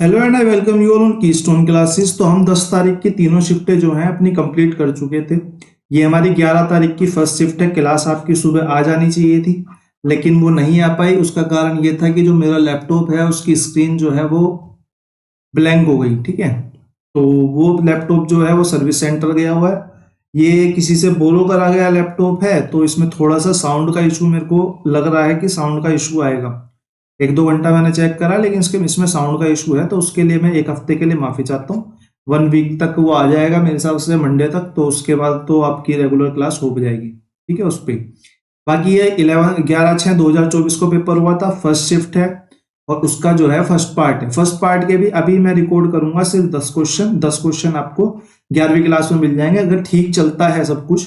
Hello and I welcome you all on keystone classes. तो हम 10 तारीख की तीनों शिफ्टें जो हैं अपनी कंप्लीट कर चुके थे। ये हमारी 11 तारीख की फर्स्ट शिफ्ट है। क्लास आपकी सुबह आ जानी चाहिए थी, लेकिन वो नहीं आ पाई। उसका कारण ये था कि जो मेरा लैपटॉप है उसकी स्क्रीन जो है वो ब्लैंक हो गई। ठीक है, तो वो लैपटॉप जो है वो सर्विस सेंटर गया हुआ है। ये किसी से बोरो करा गया लैपटॉप है, तो इसमें थोड़ा सा साउंड का इशू मेरे को लग रहा है कि साउंड का इशू आएगा। 1-2 घंटा मैंने चेक करा, लेकिन इसमें साउंड का इशू है, तो उसके लिए मैं एक हफ्ते के लिए माफी चाहता हूँ। 1 वीक तक वो आ जाएगा मेरे हिसाब से, मंडे तक। तो उसके बाद तो आपकी रेगुलर क्लास हो जाएगी। ठीक है, उस पर बाकी ये 11/6/2024 को पेपर हुआ था, फर्स्ट शिफ्ट है और उसका जो है फर्स्ट पार्ट है। फर्स्ट पार्ट के भी अभी मैं रिकॉर्ड करूंगा सिर्फ 10 क्वेश्चन आपको 11वीं क्लास में मिल जाएंगे। अगर ठीक चलता है सब कुछ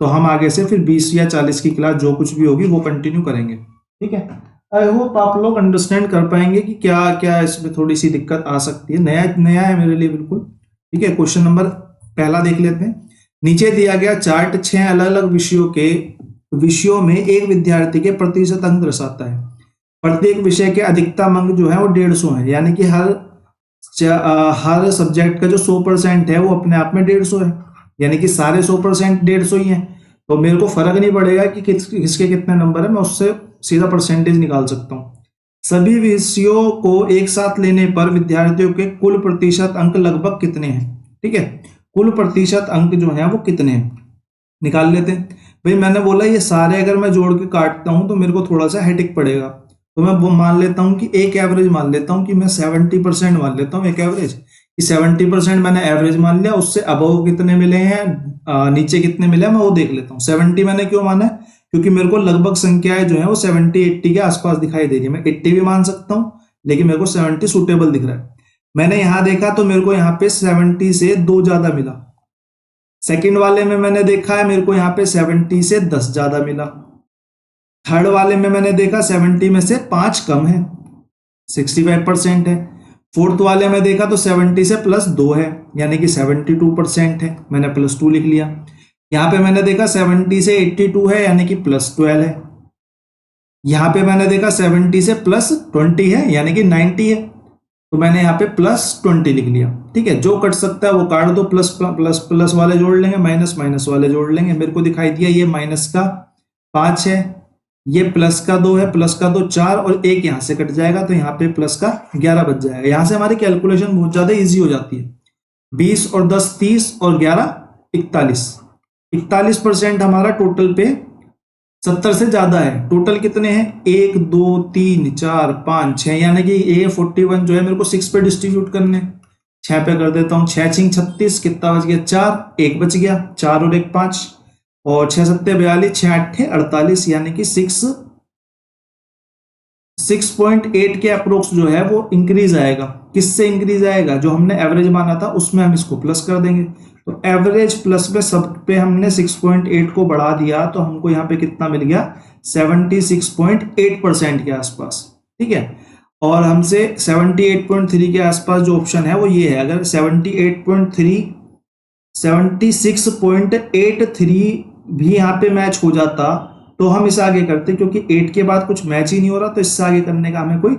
तो हम आगे से फिर 20 या 40 की क्लास जो कुछ भी होगी वो कंटिन्यू करेंगे। ठीक है, आई होप आप लोग अंडरस्टैंड कर पाएंगे कि क्या क्या इसमें थोड़ी सी दिक्कत आ सकती है। नया नया है मेरे लिए बिल्कुल। ठीक है, क्वेश्चन नंबर पहला देख लेते हैं। नीचे दिया गया चार्ट 6 अलग अलग विषयों में एक विद्यार्थी के प्रतिशत अंक दर्शाता है। प्रत्येक विषय के अधिकतम अंक जो है वो 150 है, यानी कि हर सब्जेक्ट का जो 100% है वो अपने आप में 150 है, यानी कि सारे 100% 150 ही है। तो मेरे को फर्क नहीं पड़ेगा कि किसके कितने नंबर है, मैं उससे सीधा परसेंटेज निकाल सकता हूँ। सभी विषयों को एक साथ लेने पर विद्यार्थियों के कुल प्रतिशत अंक लगभग कितने हैं। ठीक है, कुल प्रतिशत अंक जो है वो कितने हैं निकाल लेते हैं। भाई मैंने बोला ये सारे अगर मैं जोड़ के काटता हूं तो मेरे को थोड़ा सा हेटिक पड़ेगा, तो मैं वो मान लेता हूं कि एक एवरेज मान लेता हूं कि मैं 70% मान लेता हूं एक एवरेज, कि 70% मैंने एवरेज मान लिया। उससे अबव कितने मिले हैं, नीचे कितने मिले हैं, मैं वो देख लेता हूँ। 70 मैंने क्यों माना है, क्योंकि मेरे को लगभग संख्याएं जो है वो 70-80 के आसपास दिखाई दे रही है। मैं 80 भी मान सकता हूँ, लेकिन मेरे को 70 सुटेबल दिख रहा है। मैंने यहां देखा तो मेरे को यहाँ पे 70 से 2 ज्यादा मिला। सेकंड वाले में मैंने देखा है मेरे को यहाँ पे 70 से 10 ज्यादा मिला। थर्ड वाले में मैंने देखा 70 में से 5 कम है, 65% है। फोर्थ वाले में देखा तो 70 से +2 है, यानी कि 72% है, मैंने +2 लिख लिया। यहाँ पे मैंने देखा 70 से 82 है, यानी कि +12 है। यहाँ पे मैंने देखा 70 से +20 है, यानी कि 90 है, तो मैंने यहाँ पे +20 लिख लिया। ठीक है, जो कट सकता है वो काट दो, प्लस प्लस प्लस वाले जोड़ लेंगे, माइनस माइनस वाले जोड़ लेंगे। मेरे को दिखाई दिया ये माइनस का 5 है, ये प्लस का 2 है, प्लस का 2 4 और एक यहाँ से कट जाएगा, तो यहाँ पे प्लस का 11 बच जाएगा। यहाँ से हमारी कैलकुलेशन बहुत ज्यादा इजी हो जाती है। 20 और 10 30 और 11 41, 41% हमारा टोटल पे 70 से ज्यादा है। टोटल कितने हैं, 1 2 3 4 5 6, यानी कि ये 41 जो है मेरे को 6 पे डिस्ट्रीब्यूट करने। 6 पे कर देता हूँ, 6 6 36, कितना बच गया 4, 1 बच गया, 4 और 1 5, और 6 7 42, 6 8 48, यानी कि 6.8 के अप्रोक्स जो है वो इंक्रीज आएगा। किससे इंक्रीज आएगा, जो हमने एवरेज माना था उसमें हम इसको प्लस कर देंगे। तो एवरेज प्लस पे सब पे हमने 6.8 को बढ़ा दिया, तो हमको यहाँ पे कितना मिल गया, 76.8% के आसपास। ठीक है, और हमसे 78.3 के आसपास जो ऑप्शन है वो ये है। अगर 76.83 भी यहाँ पे मैच हो जाता तो हम इसे आगे करते, क्योंकि 8 के बाद कुछ मैच ही नहीं हो रहा, तो इससे आगे करने का हमें कोई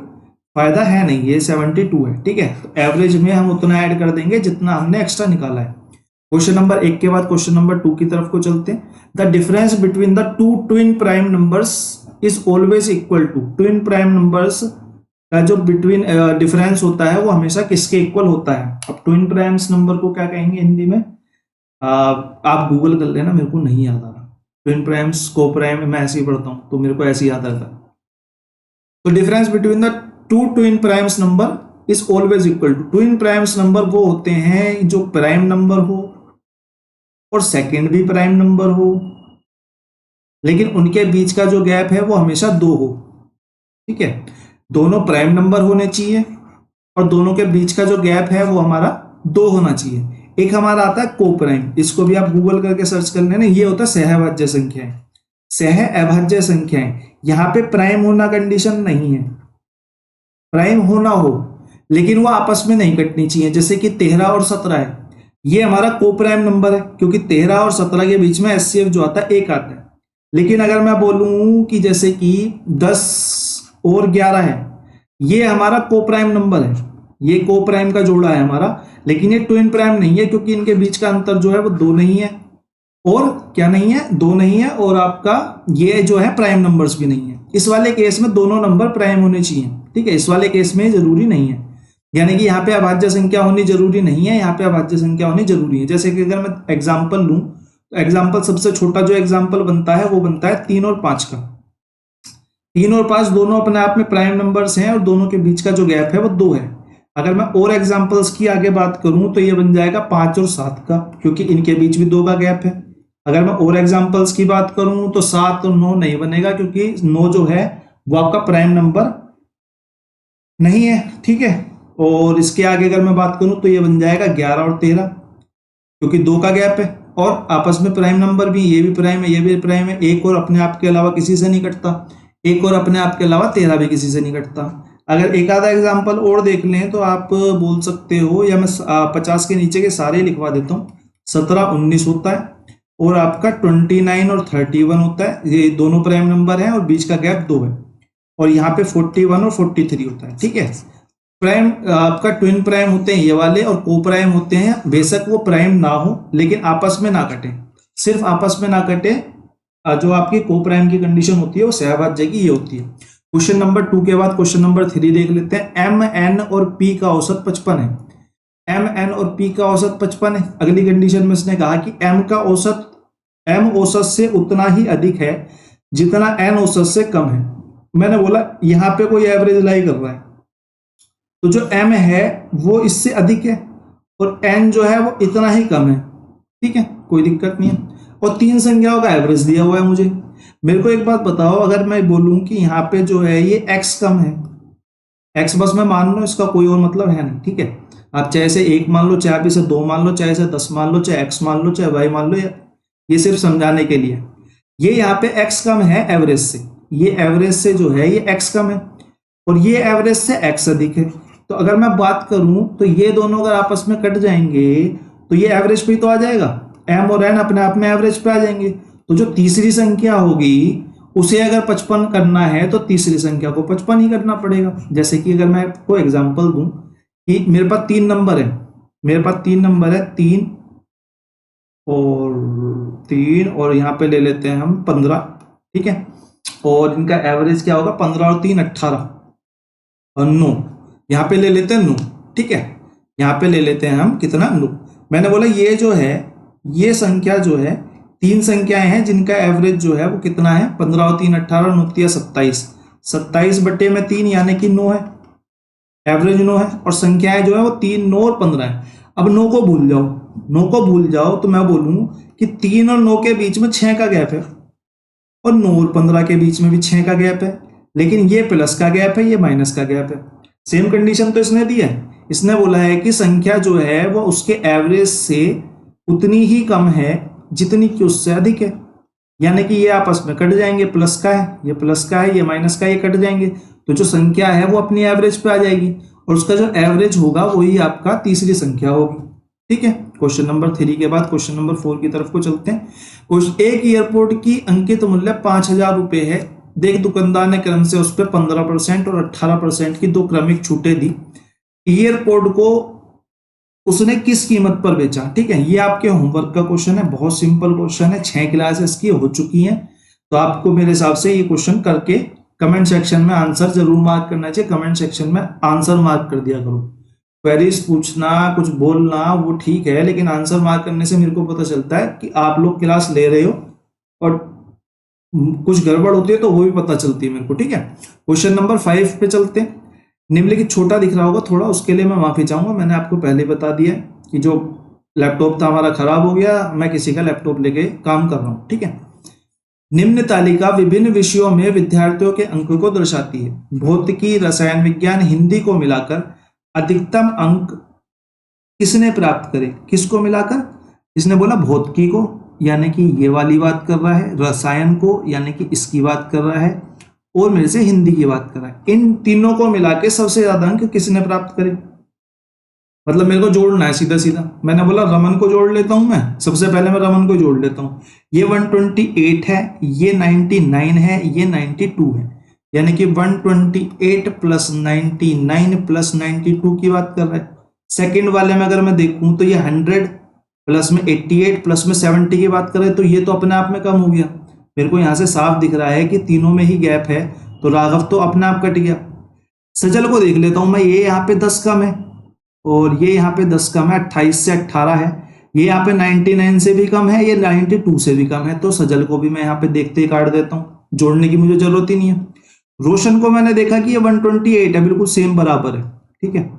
फायदा है नहीं। ये 72 है। ठीक है, तो एवरेज में हम उतना ऐड कर देंगे जितना हमने एक्स्ट्रा निकाला है। क्वेश्चन नंबर 1 के बाद क्वेश्चन नंबर 2 की तरफ को चलते हैं। The difference between the two twin prime numbers is always equal two. Twin prime numbers का जो बिटवीन डिफरेंस होता है वो हमेशा किसके इक्वल होता है। अब ट्विन प्राइम्स नंबर को क्या कहेंगे हिंदी में, आप गूगल कर लेना, मेरे को नहीं याद आ रहा। ट्विन प्राइम्स को प्राइम मैं ऐसे ही पढ़ता हूं तो मेरे को ऐसे याद आता है। तो difference between the two twin primes number is always equal two. Twin primes number वो होते हैं जो प्राइम नंबर हो और सेकंड भी प्राइम नंबर हो, लेकिन उनके बीच का जो गैप है वो हमेशा 2 हो। ठीक है, दोनों प्राइम नंबर होने चाहिए और दोनों के बीच का जो गैप है वो हमारा 2 होना चाहिए। एक हमारा आता है को प्राइम, इसको भी आप गूगल करके सर्च कर लेना, ये होता है सहअभाज्य संख्याएं। सहअभाज्य संख्याएं, यहाँ पे प्राइम होना कंडीशन नहीं है, प्राइम होना हो लेकिन वो आपस में नहीं कटनी चाहिए। जैसे कि 13 और 17 है, ये हमारा को प्राइम नंबर है, क्योंकि 13 और 17 के बीच में एचसीएफ जो आता है 1 आता है। लेकिन अगर मैं बोलूं कि जैसे कि 10 और 11 है, ये हमारा को प्राइम नंबर है, ये को प्राइम का जोड़ा है हमारा, लेकिन ये ट्विन प्राइम नहीं है क्योंकि इनके बीच का अंतर जो है वो 2 नहीं है, और क्या नहीं है, 2 नहीं है, और आपका ये जो है प्राइम नंबर्स भी नहीं है। इस वाले केस में दोनों नंबर प्राइम होने चाहिए, ठीक है। इस वाले केस में जरूरी नहीं है, यानी कि यहाँ पे अभाज्य संख्या होनी जरूरी नहीं है, यहाँ पे अभाज्य संख्या होनी जरूरी है। जैसे कि अगर मैं एग्जाम्पल लूं तो एग्जाम्पल सबसे छोटा जो एग्जाम्पल बनता है वो बनता है 3 और 5 का। 3 और 5 दोनों अपने आप में प्राइम नंबर्स हैं और दोनों के बीच का जो गैप है वो 2 है। अगर मैं और एग्जाम्पल्स की आगे बात करूं तो ये बन जाएगा 5 और 7 का, क्योंकि इनके बीच भी 2 का गैप है। अगर मैं और एग्जाम्पल्स की बात करूं तो 7 और 9 नहीं बनेगा, क्योंकि 9 जो है वो आपका प्राइम नंबर नहीं है, ठीक है। और इसके आगे अगर मैं बात करूं तो ये बन जाएगा 11 और 13, क्योंकि 2 का गैप है और आपस में प्राइम नंबर भी, ये भी प्राइम है, ये भी प्राइम है। एक और अपने आप के अलावा किसी से नहीं कटता, एक और अपने आप के अलावा 13 भी किसी से नहीं कटता। अगर एक आधा एग्जाम्पल और देख लें तो आप बोल सकते हो, या मैं 50 के नीचे के सारे लिखवा देता हूँ। 17, 19 होता है, और आपका 29 और 31 होता है, ये दोनों प्राइम नंबर हैं और बीच का गैप 2 है। और यहाँ पे 41 और 43 होता है, ठीक है। प्राइम आपका ट्विन प्राइम होते हैं ये वाले, और को प्राइम होते हैं, बेशक वो प्राइम ना हो लेकिन आपस में ना कटे, सिर्फ आपस में ना कटे। जो आपकी को प्राइम की कंडीशन होती है वो सहभाज्य की ये होती है। क्वेश्चन नंबर 2 के बाद क्वेश्चन नंबर 3 देख लेते हैं। एम एन और पी का औसत 55 है। एम एन और पी का औसत 55 है। अगली कंडीशन में इसने कहा कि एम औसत से उतना ही अधिक है जितना एन औसत से कम है। मैंने बोला यहां पे कोई एवरेज लाई कर रहा है, तो जो एम है वो इससे अधिक है और एन जो है वो इतना ही कम है, ठीक है, कोई दिक्कत नहीं है। और 3 संख्याओं का एवरेज दिया हुआ है मुझे। मेरे को एक बात बताओ, अगर मैं बोलूं कि यहाँ पे जो है ये x कम है, x बस में मान लो, इसका कोई और मतलब है नहीं, ठीक है। आप चाहे इसे 1 मान लो, चाहे आप इसे 2 मान लो, चाहे इसे 10 मान लो, चाहे x मान लो, चाहे y मान लो, ये सिर्फ समझाने के लिए। ये यहाँ पे x कम है एवरेज से, ये एवरेज से जो है ये x कम है, और ये एवरेज से x अधिक है। तो अगर मैं बात करूं तो ये दोनों अगर आपस में कट जाएंगे तो ये एवरेज पे ही तो आ जाएगा, m और n अपने आप में एवरेज पे आ जाएंगे। तो जो तीसरी संख्या होगी उसे अगर 55 करना है तो तीसरी संख्या को 55 ही करना पड़ेगा। जैसे कि अगर मैं आपको एग्जांपल दूं कि मेरे पास 3 नंबर है, 3 और यहाँ पे ले लेते हैं हम 15, ठीक है। और इनका एवरेज क्या होगा, 15 और 3 18 और 9, यहाँ पे ले लेते हैं 9, ठीक है। यहाँ पे ले लेते हैं हम कितना, 9। मैंने बोला ये जो है, ये संख्या जो है, 3 संख्याएं हैं जिनका एवरेज जो है वो कितना है, 15 और 3 18, 9 3 27, 27 बटे में 3 यानी कि 9 है, एवरेज 9 है। और संख्याएं जो है वो 3, 9 और 15 है। अब 9 को भूल जाओ तो मैं बोलूं कि 3 और 9 के बीच में 6 का गैप है, और 9 और 15 के बीच में भी 6 का गैप है, लेकिन ये प्लस का गैप है, ये माइनस का गैप है। सेम कंडीशन तो इसने दी है, इसने बोला है कि संख्या जो है वो उसके एवरेज से उतनी ही कम है जितनी कि उससे अधिक है, यानी कि ये आपस में कट जाएंगे, प्लस का है, ये प्लस का है, ये माइनस का है, ये कट जाएंगे, तो जो संख्या है वो अपनी एवरेज पे आ जाएगी, और उसका जो एवरेज होगा वही आपका तीसरी संख्या होगी, ठीक है। क्वेश्चन नंबर 3 के बाद क्वेश्चन नंबर 4 की तरफ को चलते हैं। एक एयरपोर्ट की अंकित मूल्य 5000 रुपए है। देख दुकानदार ने क्रम से उस पर 15% और 18% की 2 क्रमिक छूटें दी। एयरपोर्ट को उसने किस कीमत पर बेचा, ठीक है। ये आपके होमवर्क का क्वेश्चन है, बहुत सिंपल क्वेश्चन है, 6 क्लासेस की हो चुकी हैं, तो आपको मेरे हिसाब से ये क्वेश्चन करके कमेंट सेक्शन में आंसर जरूर मार्क करना चाहिए। कमेंट सेक्शन में आंसर मार्क कर दिया करो। क्वेरीज पूछना, कुछ बोलना वो ठीक है, लेकिन आंसर मार्क करने से मेरे को पता चलता है कि आप लोग क्लास ले रहे हो, और कुछ गड़बड़ होती है तो वो भी पता चलती है मेरे को, ठीक है। क्वेश्चन नंबर 5 पे चलते हैं। निम्नलिखित छोटा दिख रहा होगा थोड़ा, उसके लिए मैं माफी चाहूंगा। मैंने आपको पहले बता दिया कि जो लैपटॉप था हमारा खराब हो गया, मैं किसी का लैपटॉप लेके काम कर रहा हूँ, ठीक है। निम्न तालिका विभिन्न विषयों में विद्यार्थियों के अंक को दर्शाती है। भौतिकी, रसायन विज्ञान, हिंदी को मिलाकर अधिकतम अंक किसने प्राप्त करे, किसको मिलाकर, इसने बोला भौतिकी को, यानी कि ये वाली बात कर रहा है, रसायन को यानी कि इसकी बात कर रहा है, और मेरे से हिंदी की बात कर रहा है। इन तीनों को मिला के सबसे ज्यादा अंक किसने प्राप्त करे, मतलब मेरे को जोड़ना है सीधा सीधा। मैंने बोला रमन को जोड़ लेता हूं, मैं सबसे पहले मैं रमन को जोड़ लेता हूं। ये 128 है, ये 99 है, ये 92 है, यानी कि 128 प्लस 99 प्लस 92 की बात कर रहे हैं। सेकेंड वाले में अगर मैं देखूं तो ये 100 प्लस में 88 प्लस में 70 की बात करें तो ये तो अपने आप में कम हो गया। मेरे को यहाँ से साफ दिख रहा है कि तीनों में ही गैप है, तो राघव तो अपने आप कट गया। सजल को देख लेता हूं मैं, ये यहाँ पे 10 कम है और ये यहाँ पे 10 कम है, 28 से 18 है। ये यहाँ पे 99 से भी कम है, ये 92 से भी कम है, तो सजल को भी मैं यहाँ पे देखते ही काट देता हूँ, जोड़ने की मुझे जरूरत ही नहीं है। रोशन को मैंने देखा कि ये 128 है, बिल्कुल सेम बराबर है, ठीक है।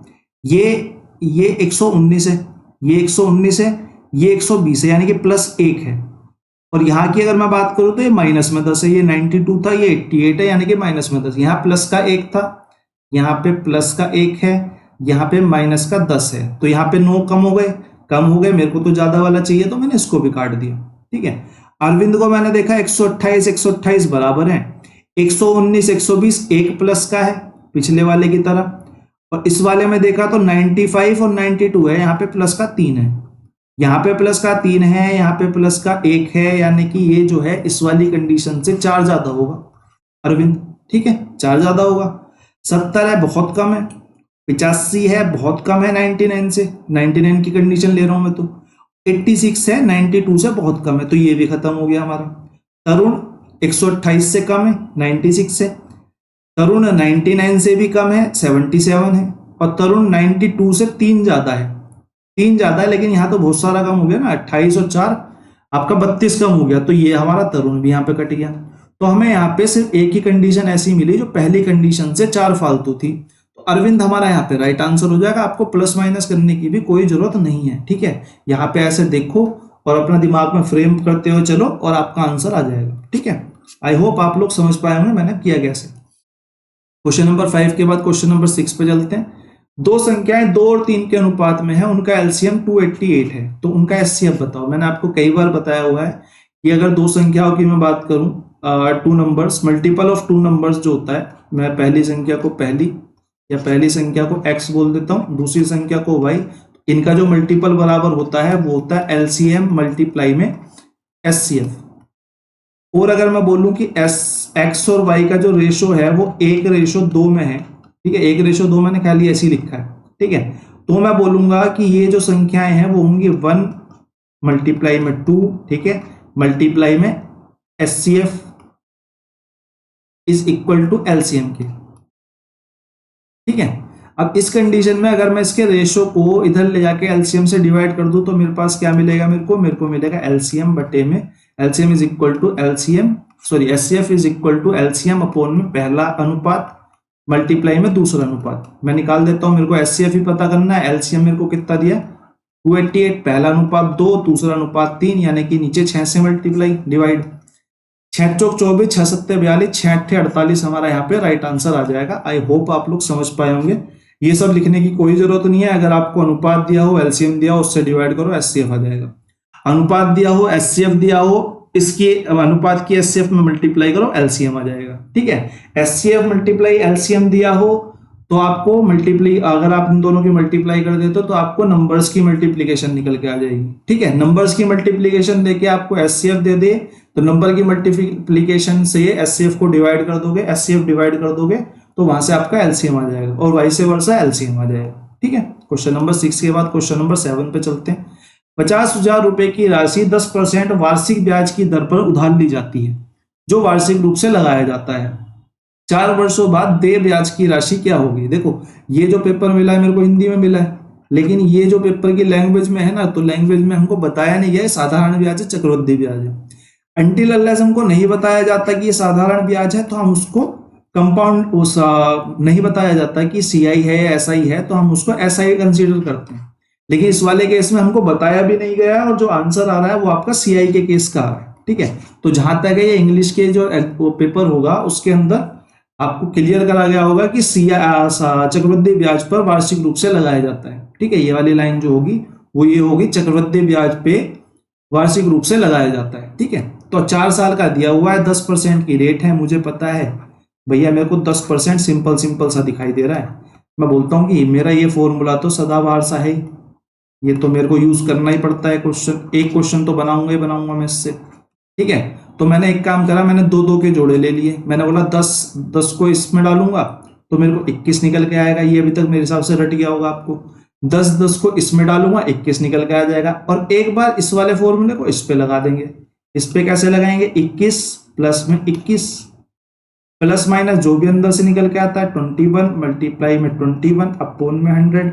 ये 119 है, ये 119 है, ये 120 है, यानी कि +1 है। और यहाँ की अगर मैं बात करूं तो ये माइनस में 10 है, ये 92 था, ये 88 है, यानी कि माइनस में 10। यहाँ प्लस का 1 था, यहाँ पे प्लस का 1 है, यहाँ पे माइनस का 10 है, तो यहाँ पे 9 कम हो गए। मेरे को तो ज्यादा वाला चाहिए तो मैंने इसको भी काट दिया, ठीक है। अरविंद को मैंने देखा 128 बराबर है, 119 120 1 प्लस का है पिछले वाले की तरह। और इस वाले में देखा तो 95 और 92 है, यहाँ पे प्लस का 3 है, यहाँ पे प्लस का 3 है, यहाँ पे प्लस का 1 है, यानी कि ये जो है इस वाली कंडीशन से 4 ज्यादा होगा अरविंद, ठीक है, 4 ज्यादा होगा। 70 है, बहुत कम है। 85 है, बहुत कम है 99 से, 99 की कंडीशन ले रहा हूं मैं तो। 86 है, 92 से बहुत कम है, तो ये भी खत्म हो गया हमारा। तरुण 128 से कम है, 96 से। तरुण 99 से भी कम है, 77 है। और तरुण 92 से 3 ज्यादा है, 3 ज्यादा है, लेकिन यहाँ तो बहुत सारा कम हो गया ना, 28 और 4 आपका 32 कम हो गया, तो ये हमारा तरुण भी यहाँ पे कट गया। तो हमें यहाँ पे सिर्फ एक ही कंडीशन ऐसी मिली जो पहली कंडीशन से 4 फालतू थी, तो अरविंद हमारा यहाँ पे राइट आंसर हो जाएगा। आपको प्लस माइनस करने की भी कोई जरूरत नहीं है, ठीक है। यहाँ पे ऐसे देखो और अपना दिमाग में फ्रेम करते हुए चलो और आपका आंसर आ जाएगा, ठीक है। आई होप आप लोग समझ पाए होंगे मैंने किया कैसे। क्वेश्चन नंबर 5 के बाद क्वेश्चन नंबर 6 पे चलते हैं। दो संख्याएं 2 और 3 के अनुपात में है, उनका एलसीएम 288 है, तो उनका एचसीएफ बताओ। मैंने आपको कई बार बताया हुआ है कि अगर दो संख्याओं की मैं बात करूं, 2 नंबर्स, मल्टीपल ऑफ 2 नंबर्स जो होता है, मैं पहली संख्या को पहली या पहली संख्या को x बोल देता हूं, दूसरी संख्या को y, इनका जो मल्टीपल बराबर होता है वो होता है एलसीएम मल्टीप्लाई में एचसीएफ। और अगर मैं बोलूं कि x और y का जो रेशो है वो 1:2 में है, ठीक है, 1:2 मैंने खाली ऐसे ही लिखा है, ठीक है, तो मैं बोलूंगा कि ये जो संख्याएं हैं वो होंगी 1 मल्टीप्लाई में 2, ठीक है, मल्टीप्लाई में HCF is equal to LCM के, ठीक है। अब इस कंडीशन में अगर मैं इसके रेशो को इधर ले जाके एलसीएम से डिवाइड कर दूं तो मेरे पास क्या मिलेगा, मेरे को मिलेगा एलसीएम बटे में LCM is equal to LCM, sorry HCF is equal to LCM upon में पहला अनुपात मल्टीप्लाई में दूसरा अनुपात। मैं निकाल देता हूं, मेरे को एचसीएफ ही पता करना है। एलसीएम मेरे को कितना दिया, 288, पहला अनुपात 2, दूसरा अनुपात 3, यानी कि नीचे 6 से मल्टीप्लाई डिवाइड, 6 चौक 24, 6 सत्ते 42, 6 अट्ठे 48 हमारा यहाँ पे राइट आंसर आ जाएगा। आई होप आप लोग समझ पाए होंगे। ये सब लिखने की कोई जरूरत नहीं है, अगर आपको अनुपात दिया हो, एलसीएम दिया हो, उससे डिवाइड करो, एचसीएफ आ जाएगा। अनुपात दिया हो, एचसीएफ दिया हो, इसकी अनुपात की एचसीएफ में मल्टीप्लाई करो, एलसीएम आ जाएगा, ठीक है। एचसीएफ मल्टीप्लाई एलसीएम दिया हो तो आपको मल्टीप्लाई, अगर आप इन दोनों की मल्टीप्लाई कर देते हो तो आपको नंबर्स की मल्टीप्लीकेशन निकल के आ जाएगी, ठीक है। नंबर्स की मल्टीप्लीकेशन देके आपको एचसीएफ दे दे तो नंबर की मल्टीप्लीकेशन से एचसीएफ को डिवाइड कर दोगे, एचसीएफ डिवाइड कर दोगे तो वहां से आपका एलसीएम आ जाएगा और वाइस वर्सा एलसीएम आ जाएगा, ठीक है। क्वेश्चन नंबर 6 के बाद क्वेश्चन नंबर 7 पे चलते हैं। 50,000 रुपए की राशि 10% वार्षिक ब्याज की दर पर उधार ली जाती है, जो वार्षिक रूप से लगाया जाता है। 4 वर्षों बाद देय ब्याज की राशि क्या होगी। देखो ये जो पेपर मिला है मेरे को हिंदी में मिला है, लेकिन ये जो पेपर की लैंग्वेज में है ना, तो लैंग्वेज में हमको बताया नहीं है साधारण ब्याज है चक्रवृद्धि ब्याज है। अनटिल अनलेस हमको नहीं बताया जाता कि ये साधारण ब्याज है तो हम उसको कंपाउंड नहीं बताया जाता कि सीआई है या एसआई है तो हम उसको एसआई कंसीडर करते हैं। लेकिन इस वाले केस में हमको बताया भी नहीं गया और जो आंसर आ रहा है वो आपका सीआई के केस का आ रहा है, ठीक है। तो जहां तक है ये इंग्लिश के जो पेपर होगा उसके अंदर आपको क्लियर करा गया होगा कि चक्रवृद्धि ब्याज पर वार्षिक रूप से लगाया जाता है, ठीक है। ये वाली लाइन जो होगी वो ये होगी, चक्रवृद्धि ब्याज पे वार्षिक रूप से लगाया जाता है, ठीक है। तो 4 साल का दिया हुआ है, 10% की रेट है, मुझे पता है भैया, मेरे को 10% सिंपल सा दिखाई दे रहा है। मैं बोलता हूं कि मेरा ये फॉर्मूला तो सदाबहार सा है, ये तो मेरे को यूज करना ही पड़ता है। एक क्वेश्चन तो बनाऊंगा ही बनाऊंगा मैं इससे, ठीक है। तो मैंने एक काम करा, मैंने दो दो के जोड़े ले लिए। मैंने बोला 10 को इसमें डालूंगा तो मेरे को 21 निकल के आएगा। ये अभी तक मेरे हिसाब से रट गया होगा आपको। 10 को इसमें डालूंगा 21 निकल के आ जाएगा। और एक बार इस वाले फॉर्मूले को इस पे लगा देंगे। इस पे कैसे लगाएंगे, 21 प्लस में 21 प्लस माइनस जो भी अंदर से निकल के आता है 21 मल्टीप्लाई में 21 अपॉन में 100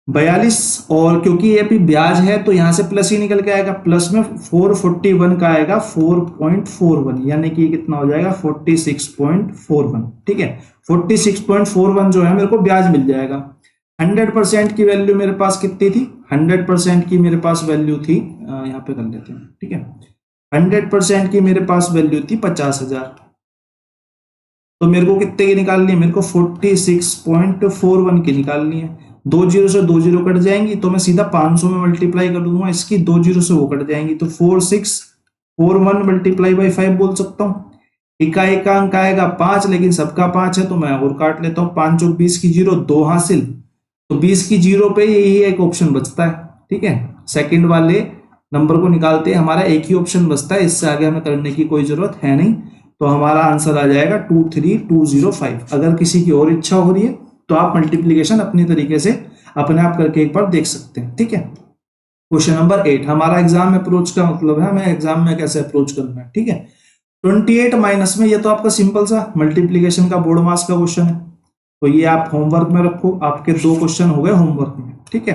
42। और क्योंकि ये भी ब्याज है तो यहां से प्लस ही निकल के आएगा। प्लस में 441 का आएगा 4.41, यानी कि कितना हो जाएगा 46.41। ठीक है, 46.41 जो है मेरे को ब्याज मिल जाएगा। 100% की वैल्यू मेरे पास कितनी थी, 100% की मेरे पास वैल्यू थी, यहाँ पे कर लेते हैं। ठीक है, 100% की मेरे पास वैल्यू थी 50,000। तो मेरे को कितने की निकालनी है, मेरे को 46.41 की निकालनी है। 2 जीरो से 2 जीरो कट जाएंगी तो मैं सीधा 500 में मल्टीप्लाई कर दूंगा इसकी, 2 जीरो से वो कट जाएंगी तो 4641 मल्टीप्लाई बाई 5 बोल सकता हूँ। इका अंक आएगा 5, लेकिन सबका 5 है तो मैं और काट लेता हूँ। 5 और 20 की जीरो 2 हासिल, तो 20 की जीरो पे यही एक ऑप्शन बचता है। ठीक है, सेकंड वाले नंबर को निकालते हैं, हमारा एक ही ऑप्शन बचता है, इससे आगे हमें करने की कोई जरूरत है नहीं। तो हमारा आंसर आ जाएगा 23205। अगर किसी की और इच्छा हो रही है तो आप मल्टीप्लीकेशन अपनी तरीके से अपने आप करके एक बार देख सकते हैं। ठीक है, क्वेश्चन नंबर 8। हमारा एग्जाम अप्रोच का मतलब है हमें एग्जाम में कैसे अप्रोच करना है। ठीक है, 28 माइनस में, ये तो आपका सिंपल सा मल्टीप्लीकेशन का बोर्ड मास का क्वेश्चन है, तो ये आप होमवर्क में रखो। आपके 2 क्वेश्चन हो गए होमवर्क में। ठीक है,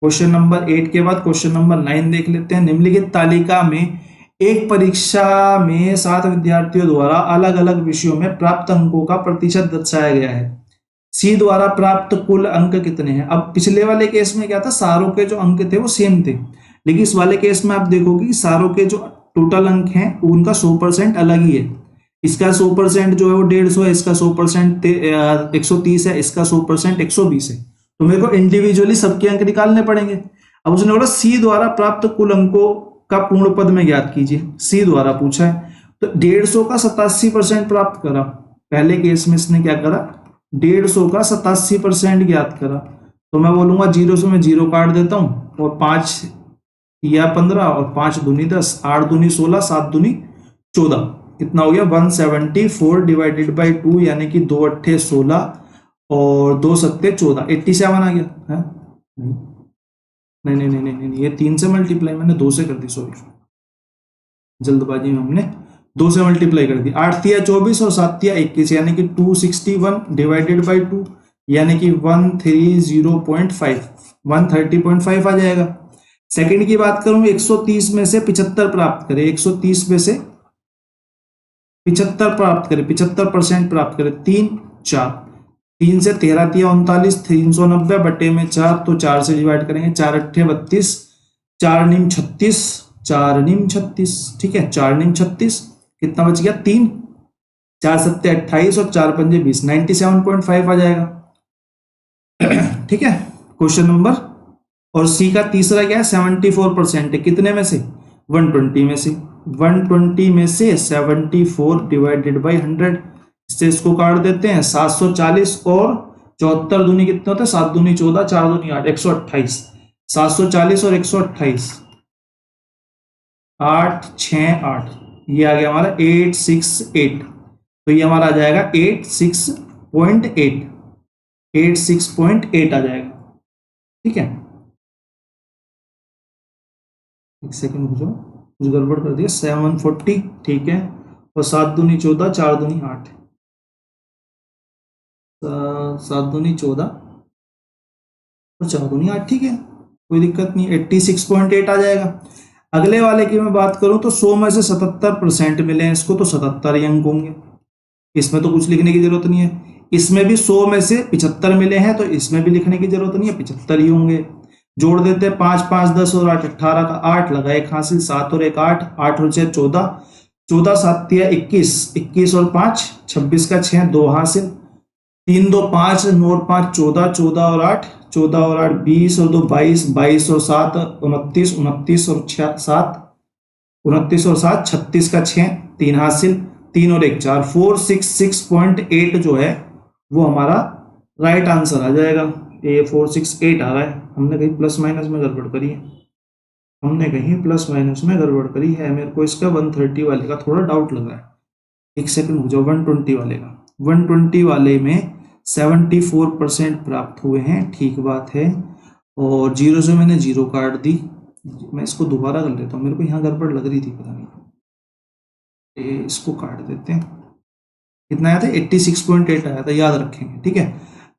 क्वेश्चन नंबर 8 के बाद क्वेश्चन नंबर 9 देख लेते हैं। निम्नलिखित तालिका में एक परीक्षा में 7 विद्यार्थियों द्वारा अलग अलग विषयों में प्राप्त अंकों का प्रतिशत दर्शाया गया है। सी द्वारा प्राप्त कुल अंक कितने हैं। अब पिछले वाले केस में क्या था, सारों के जो अंक थे वो सेम थे, लेकिन इस वाले केस में आप देखोगे कि सारों के जो टोटल अंक हैं उनका 100% अलग ही है। इसका 100% जो है वो 150 है, इसका 100% 130 है, इसका 100% 120 है। तो मेरे को इंडिविजुअली सबके अंक निकालने पड़ेंगे। अब उसने बोला सी द्वारा प्राप्त कुल अंकों का पूर्ण पद में ज्ञात कीजिए। सी द्वारा पूछा है तो 150 का 87% प्राप्त करा। पहले केस में इसने क्या करा, 150 का 87% ज्ञात करा। तो मैं बोलूंगा 0 से मैं 0 काट देता हूं, और 5 या 15 और 5 दूनी 10, 8 दूनी 16, 7 दूनी 14, कितना हो गया 174 डिवाइडेड बाई 2, यानी कि 2 अट्ठे 16 और 2 सत्ते 14, 87 आ गया है। नहीं नहीं नहीं नहीं नहीं, ये 3 से मल्टीप्लाई मैंने 2 से कर दी, सॉरी जल्दबाजी में हमने 2 से मल्टीप्लाई कर दी। 8 तिया 24 और 7 तिया 21, यानी कि 261 डिवाइडेड बाई 2, यानी कि 130.5 130.5 आ जाएगा। सेकंड की बात करूं, 130 में से 75 प्राप्त करें। 130 में से 75 प्राप्त करें, 75% प्राप्त करें। 3 4, 3 से 13 तिया 39, 390 बटे में 4, तो 4 से डिवाइड करेंगे। 4 अट्ठे 32, 4 नीम 36, 4 नीम 36। ठीक है, 4 नीम 36, कितना बच गया 3, 4 सत्ते 28 और 4 पंजे 20, 97.5 आ जाएगा। ठीक है, क्वेश्चन नंबर। और सी का तीसरा क्या है, 74% है, कितने में से 120 में से। 120 में से 74 डिवाइडेड बाई 100, इससे इसको काट देते हैं। 740 और 74 दूनी कितने होते हैं, 7 दूनी 14, 4 दूनी 8, 128। 740 और 128, 8 6 8, ये आ गया हमारा 868। तो ये हमारा आ जाएगा 86.8, 86.8 आ जाएगा। ठीक है, एक सेकंड रुको, कुछ गड़बड़ कर दिया। 740, ठीक है, और 7 दूनी 14, 4 दूनी 8, 7 दूनी 14 और 4 दूनी 8, ठीक है, कोई दिक्कत नहीं, 86.8 आ जाएगा। अगले वाले की मैं बात करूं तो 100 में से 77% मिले हैं इसको, तो 77 ही अंक होंगे। इसमें तो कुछ लिखने की जरूरत नहीं है। इसमें भी 100 में से 75 मिले हैं, तो इसमें भी लिखने की जरूरत नहीं है, 75 ही होंगे। जोड़ देते हैं, 5 5 10 और 8 18 का 8 लगा, एक हासिल, 7 और 1 8, 8 और 6 14, 14 7 तिया 21, 21 और 5 26 का 6 2 हासिल, 3 2 5 9 और 5 14, 14 और 8 14 और 8 20 और 2 22, 22 और 7 29, 29 और 7 29 और 7 36 का 6 3 हासिल, 3 और 1 4, 466.8 जो है वो हमारा राइट आंसर आ जाएगा। ये 468 आ रहा है, हमने कहीं प्लस माइनस में गड़बड़ करी है। हमने कहीं प्लस माइनस में गड़बड़ करी है। मेरे को इसका 130 वाले का थोड़ा डाउट लग रहा है। एक सेकंड रुक जाओ। 120 वाले का, 120 वाले में 74% प्राप्त हुए हैं, ठीक बात है। और जीरो से मैंने जीरो काट दी। मैं इसको दोबारा कर लेता हूँ, मेरे को यहाँ गड़बड़ लग रही थी, पता नहीं। इसको काट देते हैं। कितना आया था? 86.8 आया था, याद रखेंगे, ठीक है।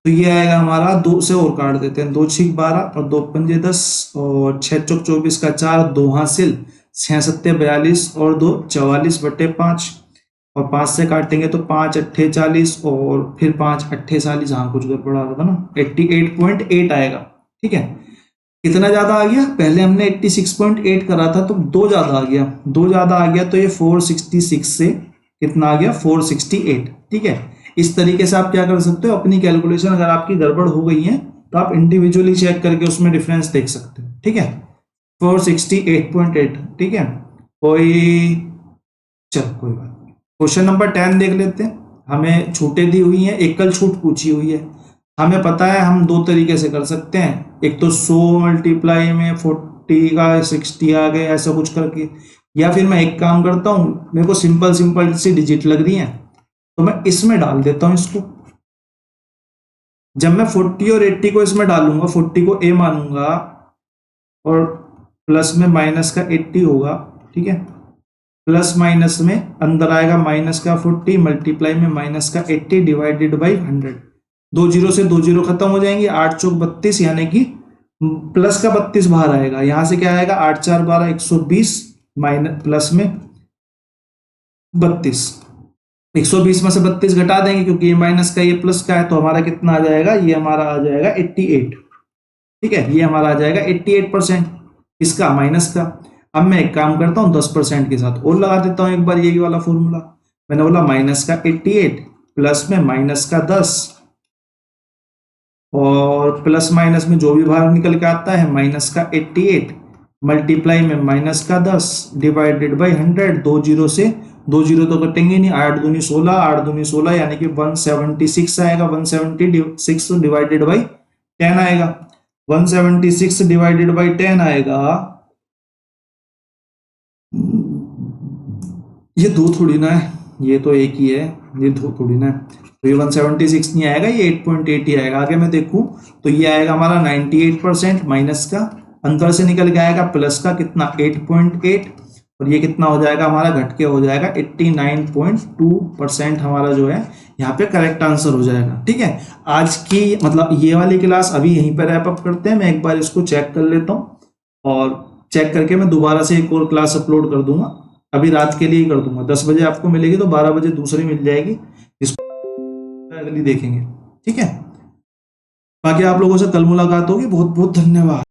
तो ये आएगा हमारा, 2 से और काट देते हैं। 2 6 12 और 2 पंजे 10 और 6 चौक 24 का 4, 2 हासिल, 6 सत्ते 42 और 2 44/5 और 5 से काटेंगे तो 5 अट्ठे 40 और फिर 5 अट्ठे 40। हाँ कुछ गड़बड़ आ रहा था ना, 88.8 आएगा, ठीक है। कितना ज्यादा आ गया? पहले हमने 86.8 करा था तो 2 ज्यादा आ गया, 2 ज्यादा आ गया तो ये 466 से कितना आ गया? 468, ठीक है। इस तरीके से आप क्या कर सकते हो, अपनी कैलकुलेशन अगर आपकी गड़बड़ हो गई है तो आप इंडिविजुअली चेक करके उसमें डिफरेंस देख सकते हो, ठीक है। 468.8, ठीक है। चल कोई बात नहीं। क्वेश्चन नंबर 10 देख लेते हैं। हमें छूटें दी हुई हैं, एकल छूट पूछी हुई है। हमें पता है हम 2 तरीके से कर सकते हैं, एक तो 100 मल्टीप्लाई में 40 का 60 आ गए, ऐसा कुछ करके, या फिर मैं एक काम करता हूं, मेरे को सिंपल सिंपल सी डिजिट लग रही है तो मैं इसमें डाल देता हूं इसको। जब मैं 40 और 80 को इसमें डालूंगा, 40 को ए मानूंगा और प्लस में माइनस का 80 होगा, ठीक है। प्लस माइनस में अंदर आएगा माइनस का 40 मल्टीप्लाई में माइनस का 80 डिवाइडेड बाई 100। 2 जीरो से 2 जीरो खत्म हो जाएंगे, 8 चौक 32, यानी कि प्लस का 32 बाहर आएगा। यहां से क्या आएगा? 8 4 12 120 माइनस प्लस में 32, 120 में से 32 घटा देंगे क्योंकि ये माइनस का ये प्लस का है, तो हमारा कितना आ जाएगा? ये हमारा आ जाएगा 88, ठीक है। ये हमारा आ जाएगा 88%, इसका माइनस का। अब मैं एक काम करता हूं, 10% के साथ और लगा देता हूं एक बार ये वाला फॉर्मूला। मैंने बोला माइनस का 88 प्लस में माइनस का 10 और प्लस माइनस में जो भी बाहर निकल के आता है माइनस का 88 मल्टीप्लाई में माइनस का 10 डिवाइडेड बाई 100। 2 जीरो से 2 जीरो तो कटेंगे नहीं, 8 दूनी 16, 8 दूनी 16 यानी कि 176 आएगा। 176 डिवाइडेड बाई 10 आएगा। 176 डिवाइडेड बाई 10 आएगा। ये 2 थोड़ी ना है, ये तो एक ही है, ये 2 थोड़ी ना है। तो ये 176 नहीं आएगा, ये 8.8 ही आएगा। आगे मैं देखूं तो ये आएगा हमारा 98% माइनस का, अंदर से निकल के आएगा प्लस का कितना? 8.8 और ये कितना हो जाएगा हमारा? घट के हो जाएगा 89.2% हमारा जो है यहाँ पे करेक्ट आंसर हो जाएगा, ठीक है। आज की मतलब ये वाली क्लास अभी यहीं पर रैप अप करते हैं। मैं एक बार इसको चेक कर लेता हूँ और चेक करके मैं दोबारा से एक और क्लास अपलोड कर दूंगा। अभी रात के लिए ही कर दूंगा, 10 बजे आपको मिलेगी तो 12 बजे दूसरी मिल जाएगी, इसको अगली देखेंगे, ठीक है। बाकी आप लोगों से कल मुलाकात होगी। बहुत बहुत धन्यवाद।